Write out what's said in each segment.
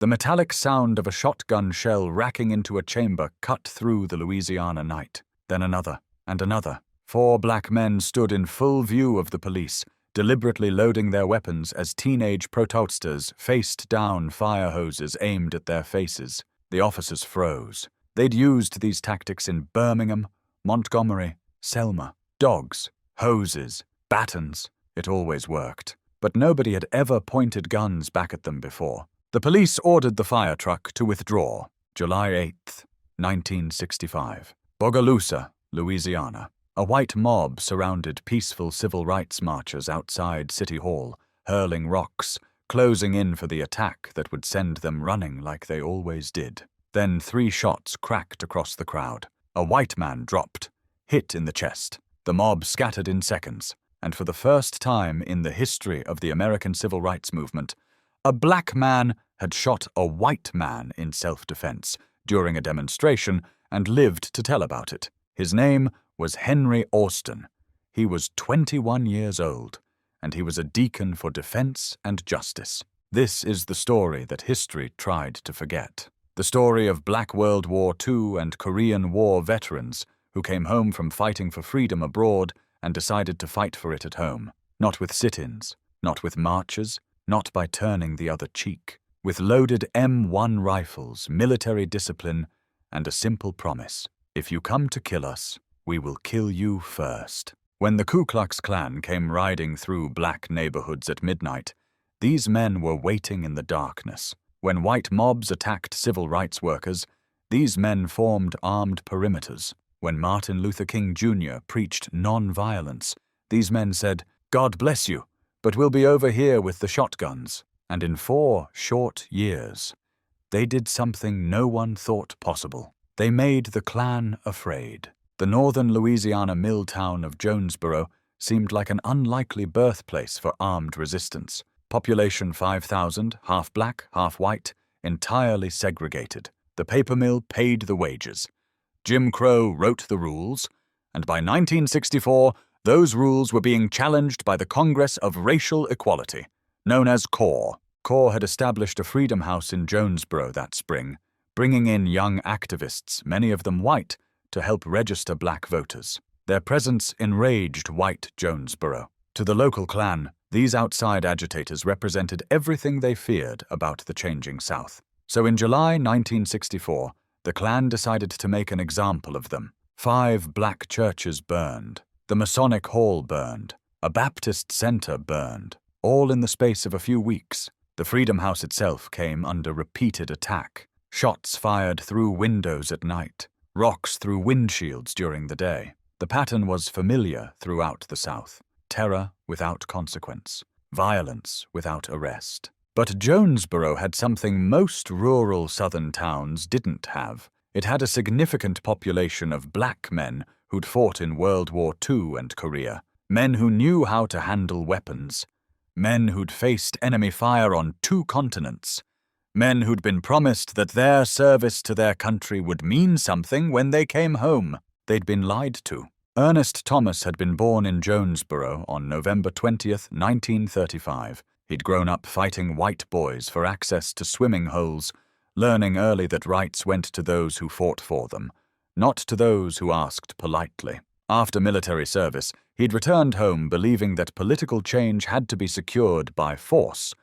The metallic sound of a shotgun shell racking into a chamber cut through the Louisiana night. Then another, and another. 4 black men stood in full view of the police, deliberately loading their weapons as teenage protesters faced down fire hoses aimed at their faces. The officers froze. They'd used these tactics in Birmingham, Montgomery, Selma. Dogs, hoses, batons. It always worked. But nobody had ever pointed guns back at them before. The police ordered the fire truck to withdraw. July 8th, 1965. Bogalusa, Louisiana. A white mob surrounded peaceful civil rights marchers outside City Hall, hurling rocks, closing in for the attack that would send them running like they always did. Then 3 shots cracked across the crowd. A white man dropped, hit in the chest. The mob scattered in seconds, and for the first time in the history of the American civil rights movement, a black man had shot a white man in self-defense during a demonstration and lived to tell about it. His name was Henry Austan. He was 21 years old, and he was a deacon for defense and justice. This is the story that history tried to forget. The story of Black World War II and Korean War veterans who came home from fighting for freedom abroad and decided to fight for it at home. Not with sit-ins, not with marches, not by turning the other cheek. With loaded M1 rifles, military discipline, and a simple promise. If you come to kill us, we will kill you first. When the Ku Klux Klan came riding through black neighborhoods at midnight, these men were waiting in the darkness. When white mobs attacked civil rights workers, these men formed armed perimeters. When Martin Luther King Jr. preached non-violence, these men said, "God bless you, but we'll be over here with the shotguns." And in 4 short years, they did something no one thought possible. They made the Klan afraid. The northern Louisiana mill town of Jonesboro seemed like an unlikely birthplace for armed resistance. Population 5,000, half black, half white, entirely segregated. The paper mill paid the wages. Jim Crow wrote the rules, and by 1964, those rules were being challenged by the Congress of Racial Equality, known as CORE. CORE had established a freedom house in Jonesboro that spring, bringing in young activists, many of them white, to help register black voters. Their presence enraged white Jonesboro. To the local Klan, these outside agitators represented everything they feared about the changing South. So in July 1964, the Klan decided to make an example of them. 5 black churches burned. The Masonic Hall burned. A Baptist center burned. All in the space of a few weeks. The Freedom House itself came under repeated attack. Shots fired through windows at night. Rocks through windshields during the day. The pattern was familiar throughout the South. Terror without consequence. Violence without arrest. But Jonesboro had something most rural southern towns didn't have. It had a significant population of black men who'd fought in World War II and Korea. Men who knew how to handle weapons. Men who'd faced enemy fire on 2 continents. Men who'd been promised that their service to their country would mean something when they came home. They'd been lied to. Ernest Thomas had been born in Jonesboro on November 20th, 1935. He'd grown up fighting white boys for access to swimming holes, learning early that rights went to those who fought for them, not to those who asked politely. After military service, he'd returned home believing that political change had to be secured by force,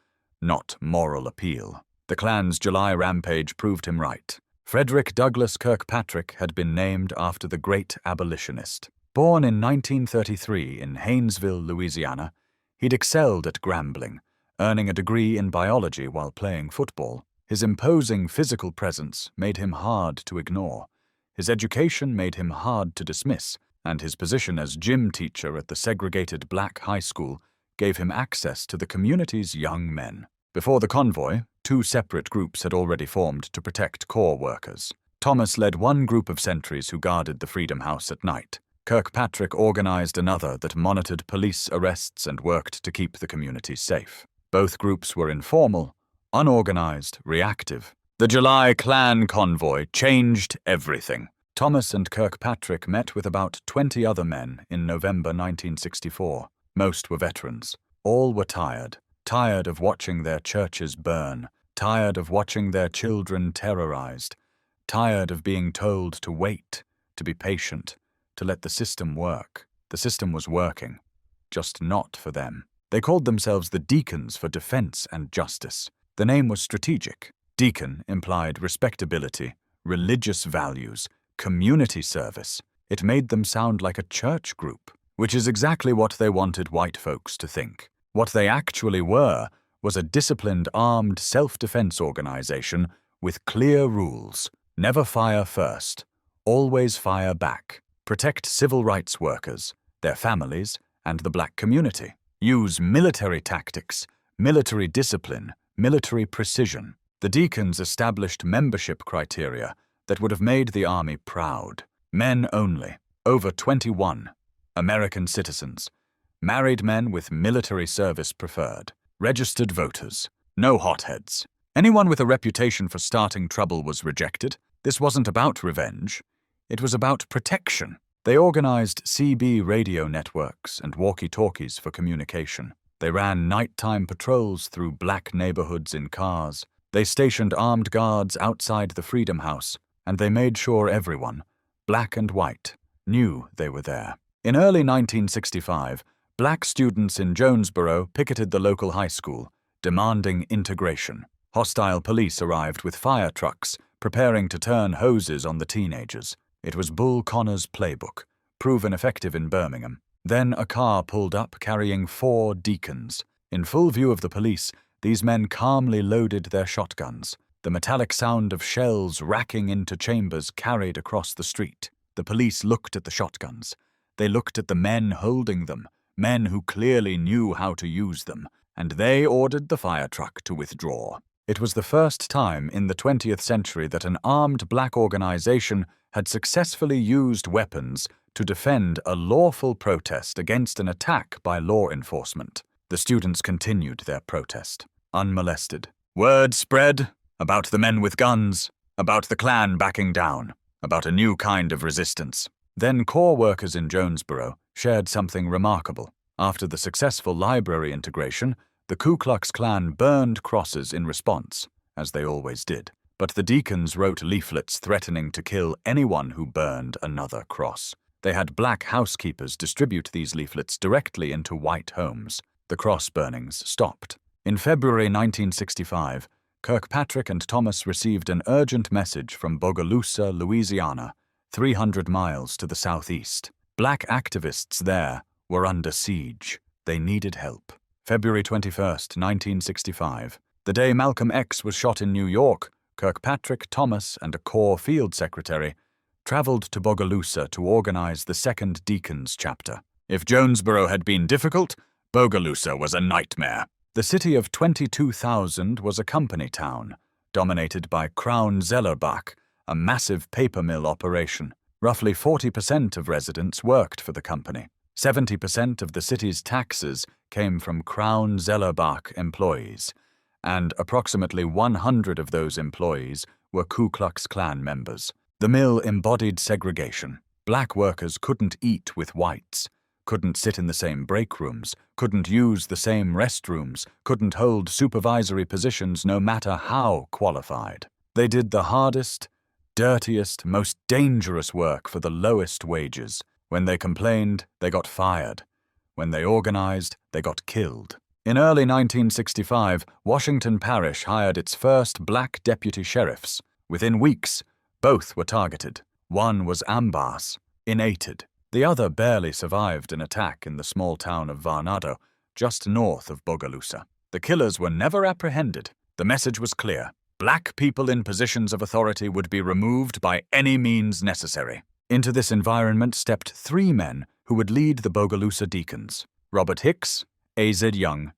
not moral appeal. The Klan's July rampage proved him right. Frederick Douglass Kirkpatrick had been named after the great abolitionist. Born in 1933 in Haynesville, Louisiana, he'd excelled at Grambling, earning a degree in biology while playing football. His imposing physical presence made him hard to ignore. His education made him hard to dismiss, and his position as gym teacher at the segregated black high school gave him access to the community's young men. Before the convoy, 2 separate groups had already formed to protect CORE workers. Thomas led one group of sentries who guarded the Freedom House at night. Kirkpatrick organized another that monitored police arrests and worked to keep the community safe. Both groups were informal, unorganized, reactive. The July Klan convoy changed everything. Thomas and Kirkpatrick met with about 20 other men in November 1964. Most were veterans. All were tired of watching their churches burn, tired of watching their children terrorized, tired of being told to wait, to be patient, to let the system work. The system was working, just not for them. They called themselves the Deacons for Defense and Justice. The name was strategic. Deacon implied respectability, religious values, community service. It made them sound like a church group, which is exactly what they wanted white folks to think. What they actually were was a disciplined armed self-defense organization with clear rules. Never fire first, always fire back. Protect civil rights workers, their families, and the black community. Use military tactics, military discipline, military precision. The Deacons established membership criteria that would have made the Army proud. Men only, over 21, American citizens, married men with military service preferred, registered voters, no hotheads. Anyone with a reputation for starting trouble was rejected. This wasn't about revenge. It was about protection. They organized CB radio networks and walkie-talkies for communication. They ran nighttime patrols through black neighborhoods in cars. They stationed armed guards outside the Freedom House, and they made sure everyone, black and white, knew they were there. In early 1965, black students in Jonesboro picketed the local high school, demanding integration. Hostile police arrived with fire trucks, preparing to turn hoses on the teenagers. It was Bull Connor's playbook, proven effective in Birmingham. Then a car pulled up carrying 4 Deacons. In full view of the police, these men calmly loaded their shotguns. The metallic sound of shells racking into chambers carried across the street. The police looked at the shotguns. They looked at the men holding them, men who clearly knew how to use them, and they ordered the fire truck to withdraw. It was the first time in the 20th century that an armed black organization had successfully used weapons to defend a lawful protest against an attack by law enforcement. The students continued their protest, unmolested. Word spread about the men with guns, about the Klan backing down, about a new kind of resistance. Then corps workers in Jonesboro shared something remarkable. After the successful library integration, the Ku Klux Klan burned crosses in response, as they always did. But the Deacons wrote leaflets threatening to kill anyone who burned another cross. They had black housekeepers distribute these leaflets directly into white homes. The cross burnings stopped. In February 1965, Kirkpatrick and Thomas received an urgent message from Bogalusa, Louisiana, 300 miles to the southeast. Black activists there were under siege. They needed help. February 21st, 1965. The day Malcolm X was shot in New York, Kirkpatrick, Thomas, and a Corps field secretary traveled to Bogalusa to organize the 2nd Deacons chapter. If Jonesboro had been difficult, Bogalusa was a nightmare. The city of 22,000 was a company town, dominated by Crown Zellerbach, a massive paper mill operation. Roughly 40% of residents worked for the company. 70% of the city's taxes came from Crown Zellerbach employees, and approximately 100 of those employees were Ku Klux Klan members. The mill embodied segregation. Black workers couldn't eat with whites, couldn't sit in the same break rooms, couldn't use the same restrooms, couldn't hold supervisory positions no matter how qualified. They did the hardest, dirtiest, most dangerous work for the lowest wages. When they complained, they got fired. When they organized, they got killed. In early 1965, Washington Parish hired its first black deputy sheriffs. Within weeks, both were targeted. One was Ambas, inated. The other barely survived an attack in the small town of Varnado, just north of Bogalusa. The killers were never apprehended. The message was clear. Black people in positions of authority would be removed by any means necessary. Into this environment stepped 3 men who would lead the Bogalusa Deacons: Robert Hicks, A.Z. Young,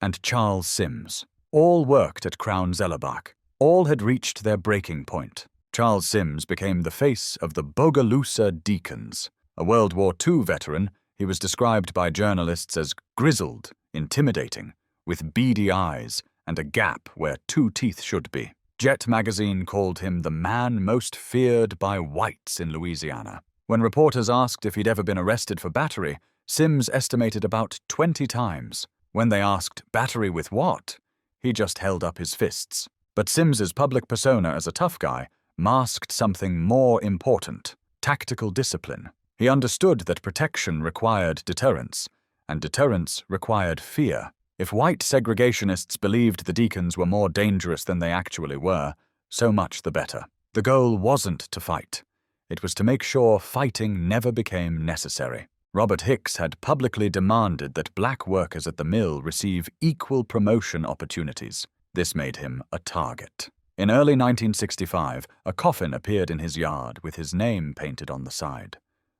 and Charles Sims. All worked at Crown Zellerbach. All had reached their breaking point. Charles Sims became the face of the Bogalusa Deacons. A World War II veteran, he was described by journalists as grizzled, intimidating, with beady eyes and a gap where 2 teeth should be. Jet magazine called him the man most feared by whites in Louisiana. When reporters asked if he'd ever been arrested for battery, Sims estimated about 20 times. When they asked, battery with what? He just held up his fists. But Sims's public persona as a tough guy masked something more important: tactical discipline. He understood that protection required deterrence, and deterrence required fear. If white segregationists believed the Deacons were more dangerous than they actually were, so much the better. The goal wasn't to fight. It was to make sure fighting never became necessary. Robert Hicks had publicly demanded that black workers at the mill receive equal promotion opportunities. This made him a target. In early 1965, a coffin appeared in his yard with his name painted on the side.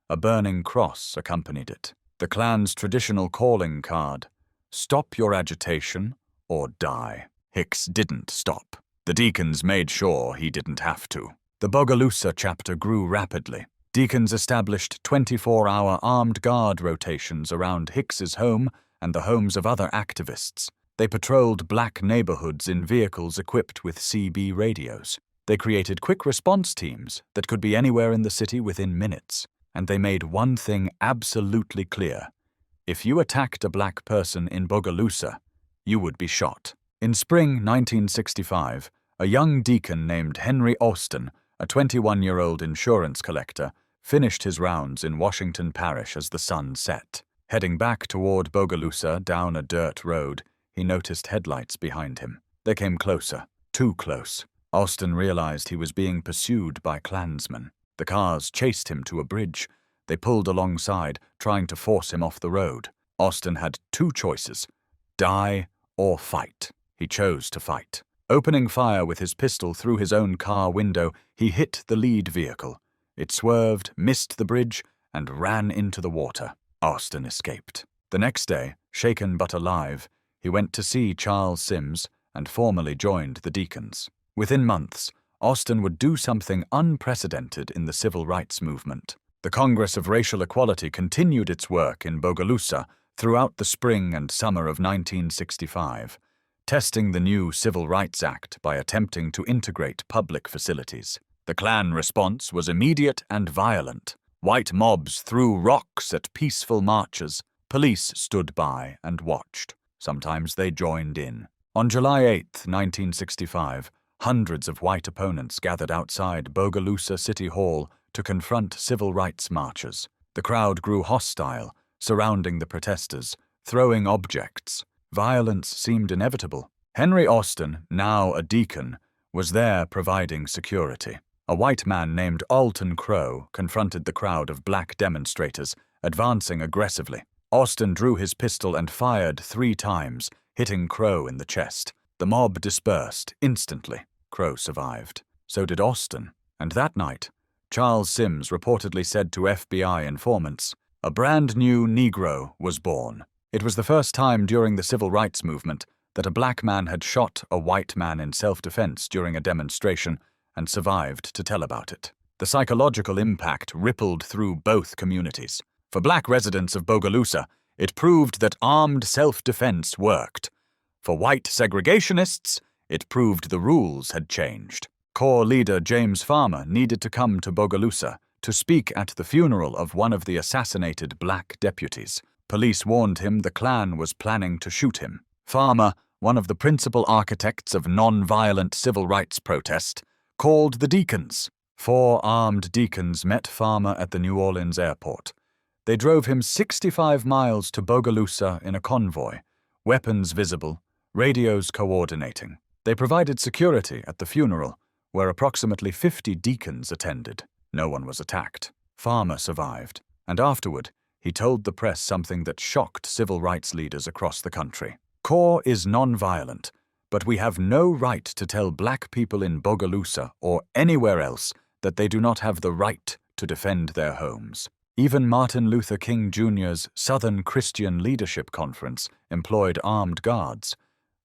A burning cross accompanied it. The Klan's traditional calling card: "Stop your agitation or die." Hicks didn't stop. The Deacons made sure he didn't have to. The Bogalusa chapter grew rapidly. Deacons established 24-hour armed guard rotations around Hicks's home and the homes of other activists. They patrolled black neighborhoods in vehicles equipped with CB radios. They created quick response teams that could be anywhere in the city within minutes. And they made one thing absolutely clear: if you attacked a black person in Bogalusa, you would be shot. In spring 1965, a young deacon named Henry Austan, a 21-year-old insurance collector, finished his rounds in Washington Parish as the sun set. Heading back toward Bogalusa down a dirt road, he noticed headlights behind him. They came closer, too close. Austan realized he was being pursued by Klansmen. The cars chased him to a bridge. They pulled alongside, trying to force him off the road. Austan had two choices: die or fight. He chose to fight. Opening fire with his pistol through his own car window, he hit the lead vehicle. It swerved, missed the bridge, and ran into the water. Austan escaped. The next day, shaken but alive, he went to see Charles Sims and formally joined the Deacons. Within months, Austan would do something unprecedented in the civil rights movement. The Congress of Racial Equality continued its work in Bogalusa throughout the spring and summer of 1965, testing the new Civil Rights Act by attempting to integrate public facilities. The Klan response was immediate and violent. White mobs threw rocks at peaceful marchers. Police stood by and watched. Sometimes they joined in. On July 8, 1965, hundreds of white opponents gathered outside Bogalusa City Hall to confront civil rights marchers. The crowd grew hostile, surrounding the protesters, throwing objects. Violence seemed inevitable. Henry Austan, now a deacon, was there providing security. A white man named Alton Crow confronted the crowd of black demonstrators, advancing aggressively. Austan drew his pistol and fired 3 times, hitting Crow in the chest. The mob dispersed instantly. Crow survived. So did Austan. And that night, Charles Sims reportedly said to FBI informants, a brand new Negro was born. It was the first time during the civil rights movement that a black man had shot a white man in self-defense during a demonstration and survived to tell about it. The psychological impact rippled through both communities. For black residents of Bogalusa, it proved that armed self-defense worked. For white segregationists, it proved the rules had changed. Corps leader James Farmer needed to come to Bogalusa to speak at the funeral of one of the assassinated black deputies. Police warned him the Klan was planning to shoot him. Farmer, one of the principal architects of non-violent civil rights protest, called the Deacons. 4 armed Deacons met Farmer at the New Orleans airport. They drove him 65 miles to Bogalusa in a convoy, weapons visible, radios coordinating. They provided security at the funeral, where approximately 50 Deacons attended. No one was attacked. Farmer survived, and afterward, he told the press something that shocked civil rights leaders across the country. CORE is non-violent, but we have no right to tell black people in Bogalusa or anywhere else that they do not have the right to defend their homes. Even Martin Luther King Jr.'s Southern Christian Leadership Conference employed armed guards,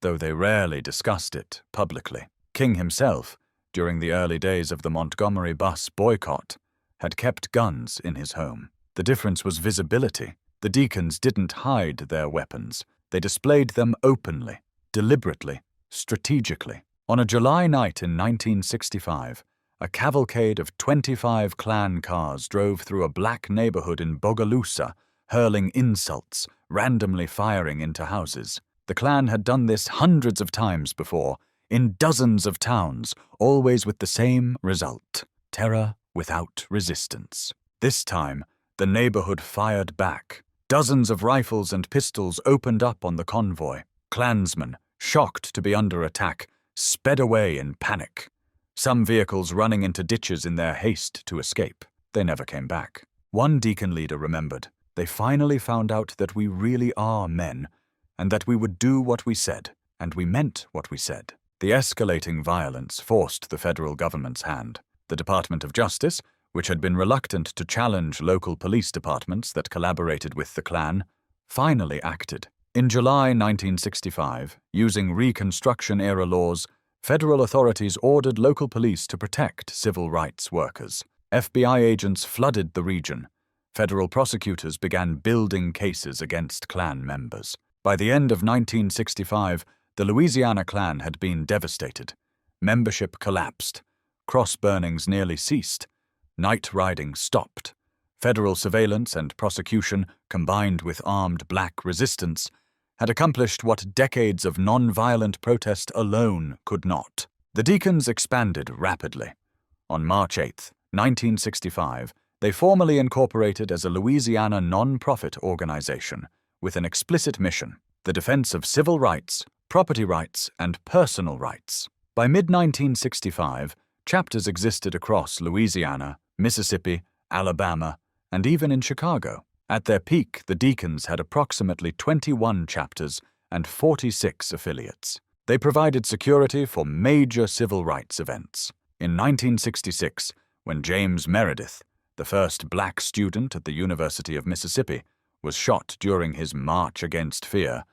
though they rarely discussed it publicly. King himself, during the early days of the Montgomery bus boycott, had kept guns in his home. The difference was visibility. The Deacons didn't hide their weapons. They displayed them openly, deliberately, strategically. On a July night in 1965, a cavalcade of 25 Klan cars drove through a black neighborhood in Bogalusa, hurling insults, randomly firing into houses. The Klan had done this hundreds of times before, in dozens of towns, always with the same result: terror without resistance. This time, the neighborhood fired back. Dozens of rifles and pistols opened up on the convoy. Klansmen, shocked to be under attack, sped away in panic. Some vehicles running into ditches in their haste to escape. They never came back. One Deacon leader remembered, "They finally found out that we really are men, and that we would do what we said, and we meant what we said." The escalating violence forced the federal government's hand. The Department of Justice, which had been reluctant to challenge local police departments that collaborated with the Klan, finally acted. In July 1965, using Reconstruction-era laws, federal authorities ordered local police to protect civil rights workers. FBI agents flooded the region. Federal prosecutors began building cases against Klan members. By the end of 1965, the Louisiana Klan had been devastated. Membership collapsed. Cross burnings nearly ceased. Night riding stopped. Federal surveillance and prosecution, combined with armed black resistance, had accomplished what decades of non-violent protest alone could not. The Deacons expanded rapidly. On March 8, 1965, they formally incorporated as a Louisiana non-profit organization with an explicit mission: the defense of civil rights, property rights, and personal rights. By mid-1965, chapters existed across Louisiana, Mississippi, Alabama, and even in Chicago. At their peak, the Deacons had approximately 21 chapters and 46 affiliates. They provided security for major civil rights events. In 1966, when James Meredith, the first black student at the University of Mississippi, was shot during his March Against Fear,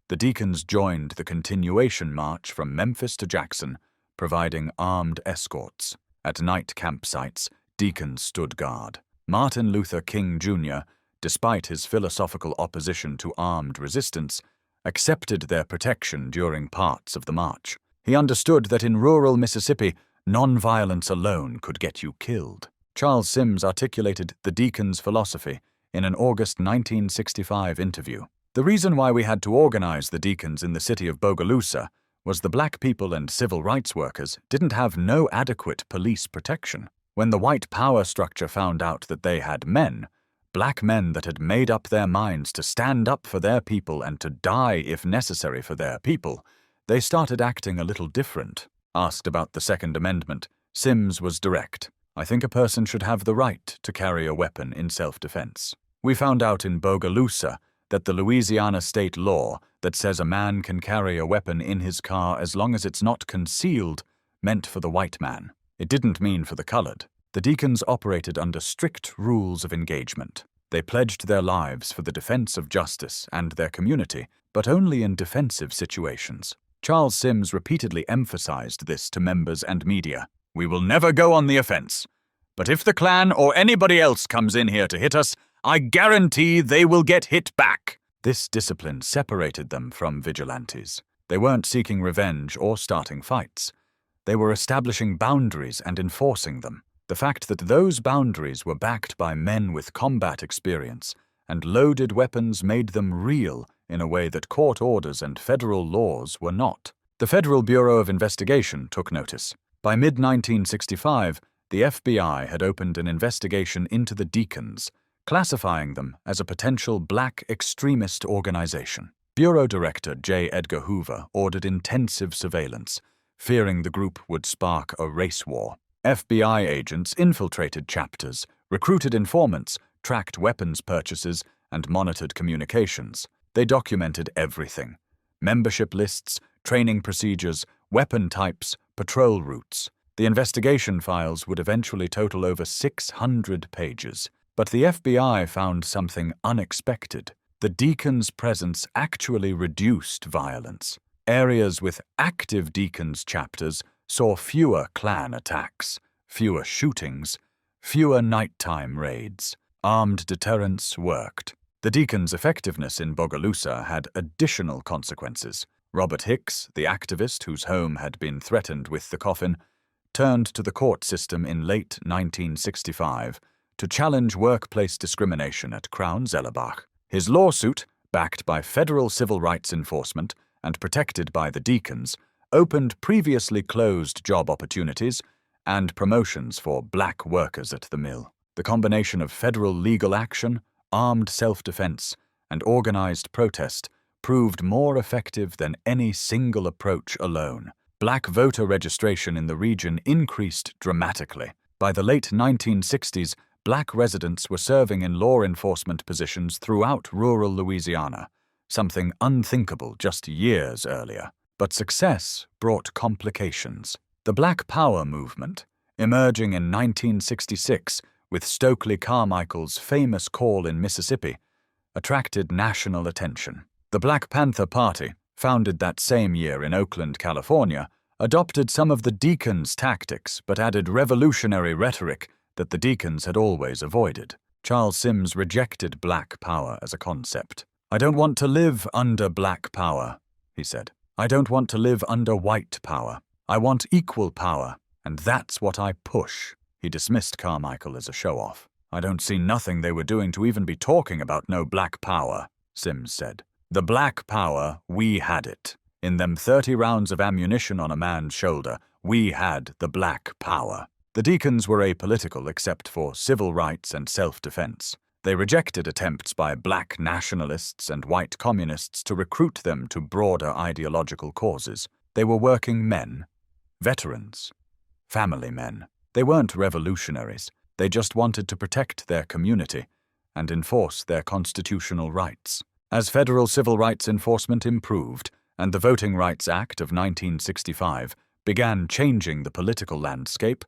the Deacons joined the continuation march from Memphis to Jackson, providing armed escorts. At night campsites, Deacons stood guard. Martin Luther King Jr., despite his philosophical opposition to armed resistance, accepted their protection during parts of the march. He understood that in rural Mississippi, nonviolence alone could get you killed. Charles Sims articulated the Deacons' philosophy in an August 1965 interview. "The reason why we had to organize the Deacons in the city of Bogalusa was the black people and civil rights workers didn't have no adequate police protection. When the white power structure found out that they had men, black men that had made up their minds to stand up for their people and to die if necessary for their people, they started acting a little different." Asked about the Second Amendment, Sims was direct. "I think a person should have the right to carry a weapon in self-defense. We found out in Bogalusa that the Louisiana state law that says a man can carry a weapon in his car as long as it's not concealed meant for the white man. It didn't mean for the colored." The Deacons operated under strict rules of engagement. They pledged their lives for the defense of justice and their community, but only in defensive situations. Charles Sims repeatedly emphasized this to members and media. "We will never go on the offense. But if the Klan or anybody else comes in here to hit us, I guarantee they will get hit back." This discipline separated them from vigilantes. They weren't seeking revenge or starting fights. They were establishing boundaries and enforcing them. The fact that those boundaries were backed by men with combat experience and loaded weapons made them real in a way that court orders and federal laws were not. The Federal Bureau of Investigation took notice. By mid-1965, the FBI had opened an investigation into the Deacons, classifying them as a potential black extremist organization. Bureau Director J. Edgar Hoover ordered intensive surveillance, fearing the group would spark a race war. FBI agents infiltrated chapters, recruited informants, tracked weapons purchases, and monitored communications. They documented everything: membership lists, training procedures, weapon types, patrol routes. The investigation files would eventually total over 600 pages. But the FBI found something unexpected. The Deacons' presence actually reduced violence. Areas with active Deacons chapters saw fewer Klan attacks, fewer shootings, fewer nighttime raids. Armed deterrence worked. The Deacons' effectiveness in Bogalusa had additional consequences. Robert Hicks, the activist whose home had been threatened with the coffin, turned to the court system in late 1965 to challenge workplace discrimination at Crown Zellerbach. His lawsuit, backed by federal civil rights enforcement and protected by the Deacons, opened previously closed job opportunities and promotions for black workers at the mill. The combination of federal legal action, armed self-defense, and organized protest proved more effective than any single approach alone. Black voter registration in the region increased dramatically. By the late 1960s, black residents were serving in law enforcement positions throughout rural Louisiana, something unthinkable just years earlier. But success brought complications. The Black Power movement, emerging in 1966 with Stokely Carmichael's famous call in Mississippi, attracted national attention. The Black Panther Party, founded that same year in Oakland, California, adopted some of the Deacons' tactics but added revolutionary rhetoric that the Deacons had always avoided. Charles Sims rejected black power as a concept. "I don't want to live under black power," he said. "I don't want to live under white power. I want equal power, and that's what I push." He dismissed Carmichael as a show-off. "I don't see nothing they were doing to even be talking about no black power," Sims said. "The black power, we had it. In them 30 rounds of ammunition on a man's shoulder, we had the black power." The Deacons were apolitical except for civil rights and self-defense. They rejected attempts by black nationalists and white communists to recruit them to broader ideological causes. They were working men, veterans, family men. They weren't revolutionaries. They just wanted to protect their community and enforce their constitutional rights. As federal civil rights enforcement improved and the Voting Rights Act of 1965 began changing the political landscape,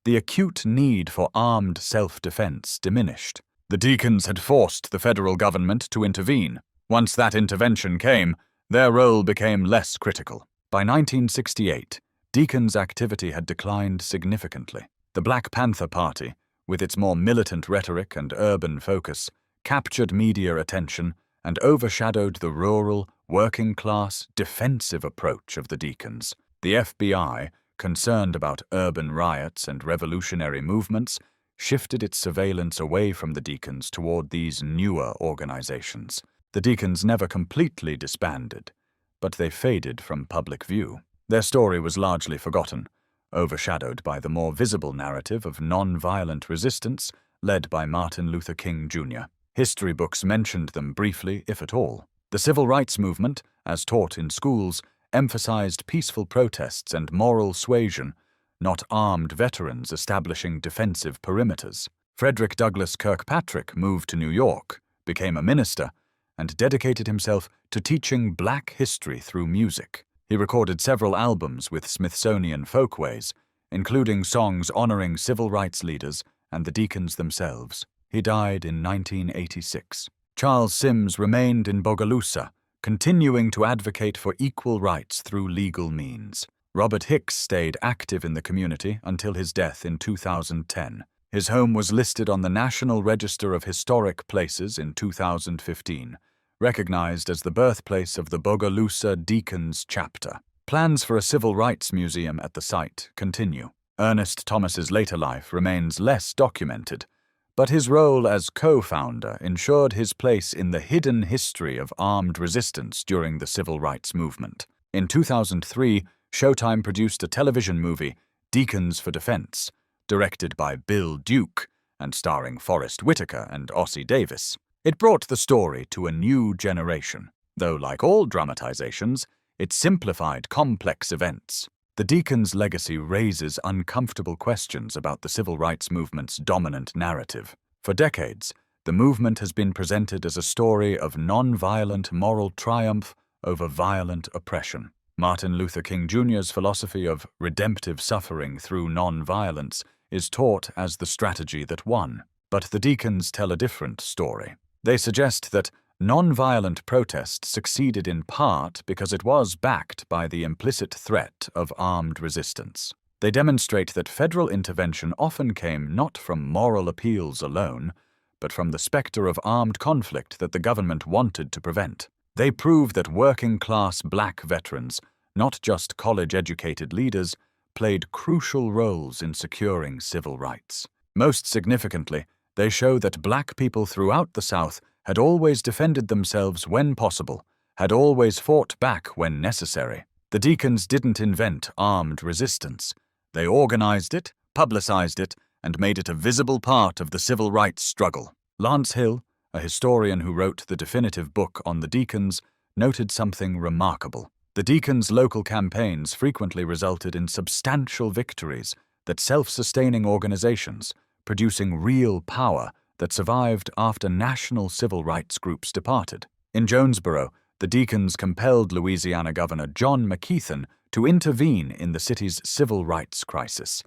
the acute need for armed self-defense diminished. The Deacons had forced the federal government to intervene. Once that intervention came, their role became less critical. By 1968, Deacons' activity had declined significantly. The Black Panther Party, with its more militant rhetoric and urban focus, captured media attention and overshadowed the rural, working-class, defensive approach of the Deacons. The FBI, concerned about urban riots and revolutionary movements, shifted its surveillance away from the Deacons toward these newer organizations. The Deacons never completely disbanded, but they faded from public view. Their story was largely forgotten, overshadowed by the more visible narrative of non-violent resistance led by Martin Luther King Jr. History books mentioned them briefly, if at all. The civil rights movement, as taught in schools, emphasized peaceful protests and moral suasion, not armed veterans establishing defensive perimeters. Frederick Douglass Kirkpatrick moved to New York, became a minister, and dedicated himself to teaching black history through music. He recorded several albums with Smithsonian folkways, including songs honoring civil rights leaders and the Deacons themselves. He died in 1986. Charles Sims remained in Bogalusa, continuing to advocate for equal rights through legal means. Robert Hicks stayed active in the community until his death in 2010. His home was listed on the National Register of Historic Places in 2015, recognized as the birthplace of the Bogalusa Deacons chapter. Plans for a civil rights museum at the site continue. Ernest Thomas's later life remains less documented, but his role as co-founder ensured his place in the hidden history of armed resistance during the civil rights movement. In 2003, Showtime produced a television movie, Deacons for Defense, directed by Bill Duke and starring Forrest Whitaker and Ossie Davis. It brought the story to a new generation, though like all dramatizations, it simplified complex events. The Deacons' legacy raises uncomfortable questions about the civil rights movement's dominant narrative. For decades, the movement has been presented as a story of non-violent moral triumph over violent oppression. Martin Luther King Jr.'s philosophy of redemptive suffering through non-violence is taught as the strategy that won. But the Deacons tell a different story. They suggest that non-violent protest succeeded in part because it was backed by the implicit threat of armed resistance. They demonstrate that federal intervention often came not from moral appeals alone, but from the specter of armed conflict that the government wanted to prevent. They prove that working-class black veterans, not just college-educated leaders, played crucial roles in securing civil rights. Most significantly, they show that black people throughout the South had always defended themselves when possible, had always fought back when necessary. The Deacons didn't invent armed resistance. They organized it, publicized it, and made it a visible part of the civil rights struggle. Lance Hill, a historian who wrote the definitive book on the Deacons, noted something remarkable. The Deacons' local campaigns frequently resulted in substantial victories that self-sustaining organizations, producing real power that survived after national civil rights groups departed. In Jonesboro, the Deacons compelled Louisiana Governor John McKeithen to intervene in the city's civil rights crisis,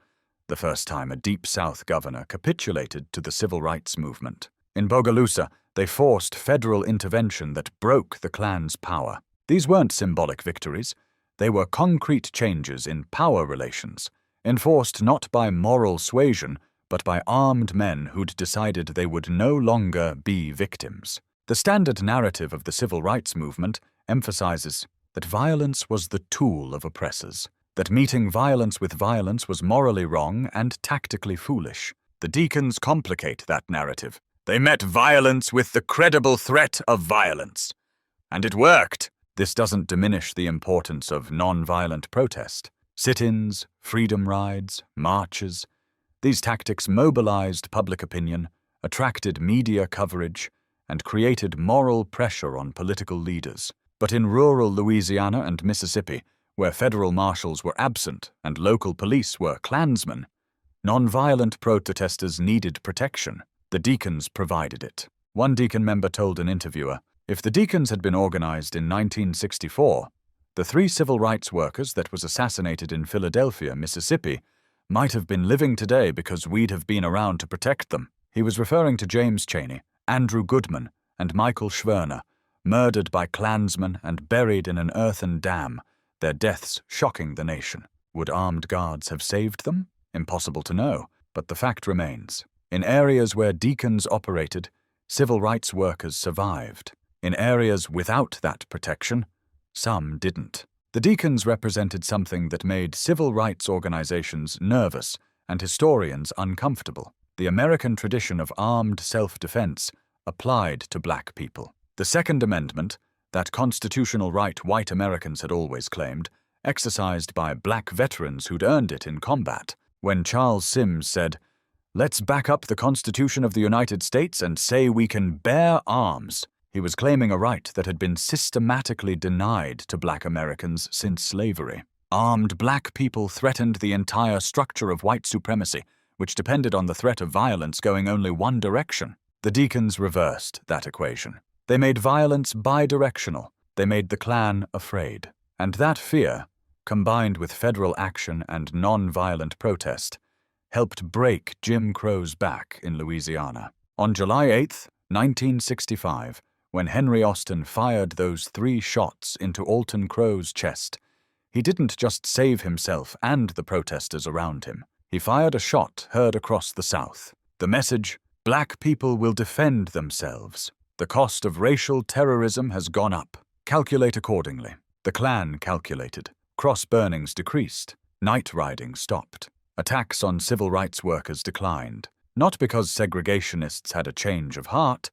the first time a Deep South governor capitulated to the civil rights movement. In Bogalusa, they forced federal intervention that broke the Klan's power. These weren't symbolic victories. They were concrete changes in power relations, enforced not by moral suasion, but by armed men who'd decided they would no longer be victims. The standard narrative of the civil rights movement emphasizes that violence was the tool of oppressors, that meeting violence with violence was morally wrong and tactically foolish. The Deacons complicate that narrative. They met violence with the credible threat of violence. And it worked. This doesn't diminish the importance of non-violent protest. Sit-ins, freedom rides, marches. These tactics mobilized public opinion, attracted media coverage, and created moral pressure on political leaders. But in rural Louisiana and Mississippi, where federal marshals were absent and local police were Klansmen, non-violent protesters needed protection. The Deacons provided it. One Deacon member told an interviewer, "If the Deacons had been organized in 1964, the 3 civil rights workers that was assassinated in Philadelphia, Mississippi, might have been living today because we'd have been around to protect them." He was referring to James Chaney, Andrew Goodman, and Michael Schwerner, murdered by Klansmen and buried in an earthen dam, their deaths shocking the nation. Would armed guards have saved them? Impossible to know, but the fact remains. In areas where Deacons operated, civil rights workers survived. In areas without that protection, some didn't. The Deacons represented something that made civil rights organizations nervous and historians uncomfortable. The American tradition of armed self-defense applied to black people. The Second Amendment, that constitutional right white Americans had always claimed, exercised by black veterans who'd earned it in combat. When Charles Sims said, "Let's back up the Constitution of the United States and say we can bear arms," he was claiming a right that had been systematically denied to black Americans since slavery. Armed black people threatened the entire structure of white supremacy, which depended on the threat of violence going only one direction. The Deacons reversed that equation. They made violence bidirectional. They made the Klan afraid. And that fear, combined with federal action and non-violent protest, helped break Jim Crow's back in Louisiana. On July 8, 1965, when Henry Austan fired those 3 shots into Alton Crow's chest, he didn't just save himself and the protesters around him. He fired a shot heard across the South. The message, "Black people will defend themselves. The cost of racial terrorism has gone up. Calculate accordingly." The Klan calculated. Cross burnings decreased. Night riding stopped. Attacks on civil rights workers declined. Not because segregationists had a change of heart,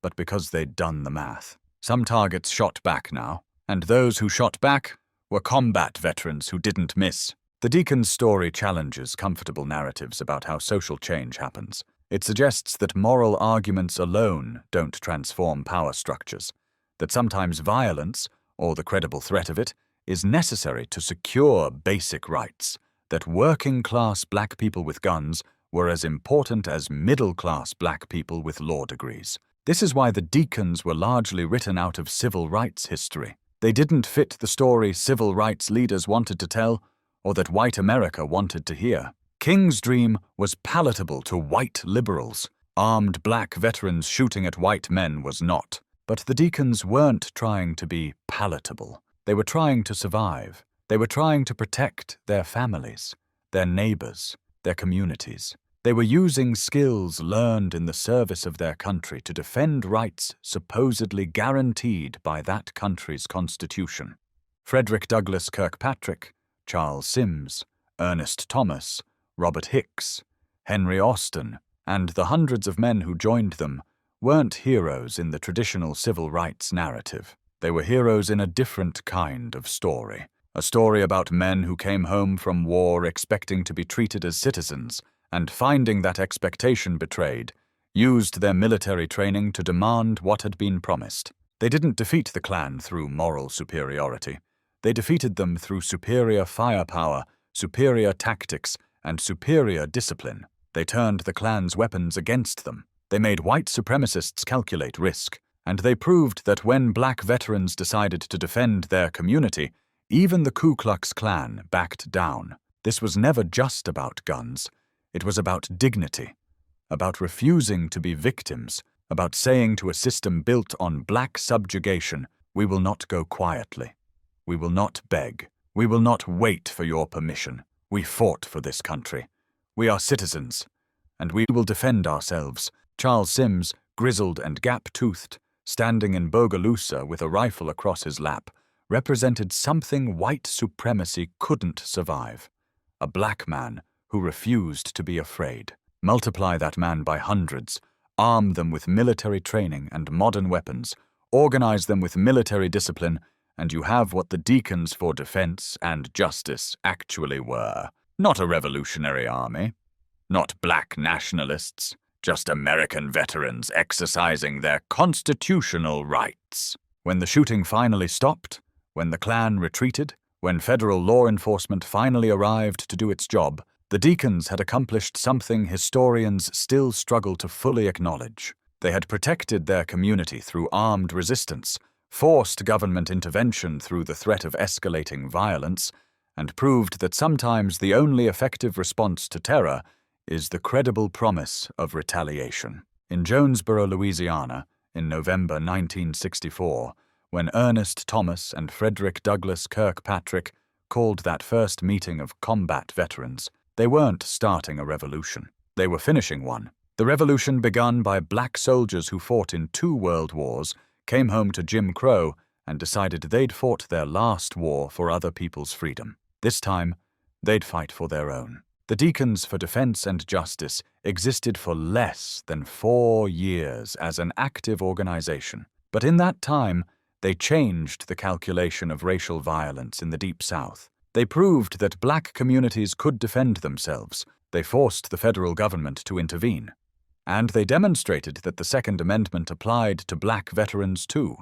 but because they'd done the math. Some targets shot back now, and those who shot back were combat veterans who didn't miss. The Deacons' story challenges comfortable narratives about how social change happens. It suggests that moral arguments alone don't transform power structures, that sometimes violence, or the credible threat of it, is necessary to secure basic rights, that working-class black people with guns were as important as middle-class black people with law degrees. This is why the Deacons were largely written out of civil rights history. They didn't fit the story civil rights leaders wanted to tell, or that white America wanted to hear. King's dream was palatable to white liberals. Armed black veterans shooting at white men was not. But the Deacons weren't trying to be palatable. They were trying to survive. They were trying to protect their families, their neighbors, their communities. They were using skills learned in the service of their country to defend rights supposedly guaranteed by that country's constitution. Frederick Douglass Kirkpatrick, Charles Sims, Ernest Thomas, Robert Hicks, Henry Austan, and the hundreds of men who joined them weren't heroes in the traditional civil rights narrative. They were heroes in a different kind of story, A story about men who came home from war expecting to be treated as citizens, and finding that expectation betrayed, used their military training to demand what had been promised. They didn't defeat the Klan through moral superiority. They defeated them through superior firepower, superior tactics, and superior discipline. They turned the Klan's weapons against them. They made white supremacists calculate risk, and they proved that when black veterans decided to defend their community, even the Ku Klux Klan backed down. This was never just about guns. It was about dignity, about refusing to be victims, about saying to a system built on black subjugation, "We will not go quietly. We will not beg. We will not wait for your permission. We fought for this country. We are citizens, and we will defend ourselves." Charles Sims, grizzled and gap-toothed, standing in Bogalusa with a rifle across his lap, represented something white supremacy couldn't survive. A black man who refused to be afraid. Multiply that man by hundreds, arm them with military training and modern weapons, organize them with military discipline, and you have what the Deacons for Defense and Justice actually were. Not a revolutionary army, not black nationalists, just American veterans exercising their constitutional rights. When the shooting finally stopped, when the Klan retreated, when federal law enforcement finally arrived to do its job, the Deacons had accomplished something historians still struggle to fully acknowledge. They had protected their community through armed resistance, forced government intervention through the threat of escalating violence, and proved that sometimes the only effective response to terror is the credible promise of retaliation. In Jonesboro, Louisiana, in November 1964, when Ernest Thomas and Frederick Douglass Kirkpatrick called that first meeting of combat veterans, they weren't starting a revolution. They were finishing one. The revolution begun by black soldiers who fought in 2 world wars, came home to Jim Crow, and decided they'd fought their last war for other people's freedom. This time, they'd fight for their own. The Deacons for Defense and Justice existed for less than 4 years as an active organization. But in that time, they changed the calculation of racial violence in the Deep South. They proved that black communities could defend themselves. They forced the federal government to intervene. And they demonstrated that the Second Amendment applied to black veterans too,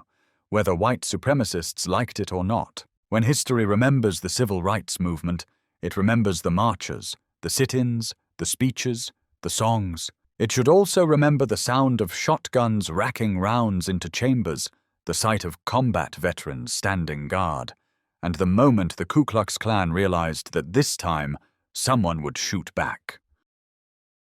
whether white supremacists liked it or not. When history remembers the civil rights movement, it remembers the marches, the sit-ins, the speeches, the songs. It should also remember the sound of shotguns racking rounds into chambers, the sight of combat veterans standing guard, and the moment the Ku Klux Klan realized that this time someone would shoot back.